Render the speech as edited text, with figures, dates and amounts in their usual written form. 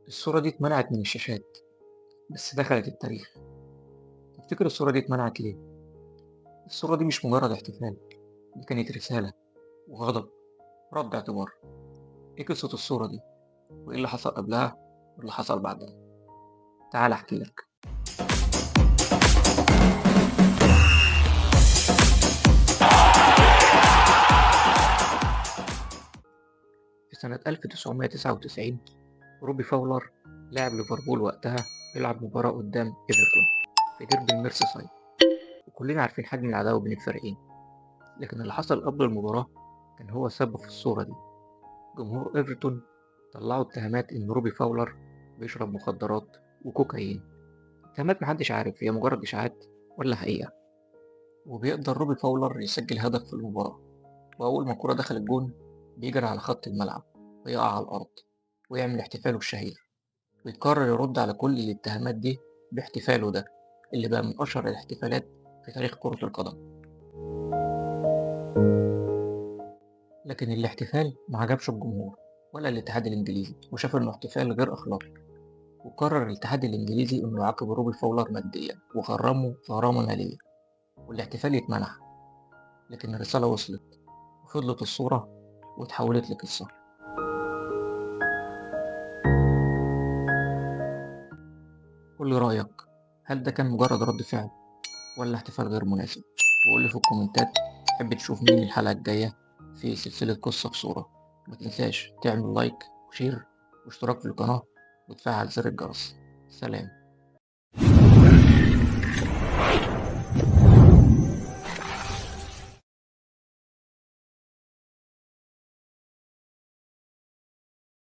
الصورة دي اتمنعت من الشاشات بس دخلت التاريخ. تفتكر الصورة دي اتمنعت ليه؟ الصورة دي مش مجرد احتفال، دي كانت رسالة وغضب ورد اعتبار. ايه قصة الصورة دي؟ وايه اللي حصل قبلها واللي حصل بعدها؟ تعال احكي لك. في سنة 1999 روبي فاولر لاعب ليفربول وقتها بيلعب مباراة قدام ايفرتون في ديربي الميرسيسايد، وكلنا عارفين حجم العداوة بين الفريقين. لكن اللي حصل قبل المباراة كان هو السبب في الصورة دي. جمهور ايفرتون طلعوا اتهامات إن روبي فاولر بيشرب مخدرات وكوكايين. اتهامات محدش عارف هي مجرد إشاعات ولا حقيقة. وبيقدر روبي فاولر يسجل هدف في المباراة، وأول ما الكرة دخل الجون بيجري على خط الملعب ويقع على الأرض ويعمل احتفاله الشهير، ويقرر يرد على كل الاتهامات دي باحتفاله ده اللي بقى من أشهر الاحتفالات في تاريخ كرة القدم. لكن الاحتفال ما عجبش الجمهور ولا الاتحاد الإنجليزي، وشاف إنه احتفال غير أخلاقي. وقرر الاتحاد الإنجليزي إنه يعاقب روبي فاولر ماديا وغرمه غرامة مالية، والاحتفال يتمنع. لكن الرسالة وصلت وفضلت الصورة واتحولت لقصة. قول لي رأيك، هل ده كان مجرد رد فعل ولا احتفال غير مناسب؟ وقول لي في الكومنتات تحب تشوف مين الحلقة الجاية في سلسلة قصة بصورة. ما تنساش تعمل لايك وشير واشتراك في القناة وتفعل زر الجرس. سلام.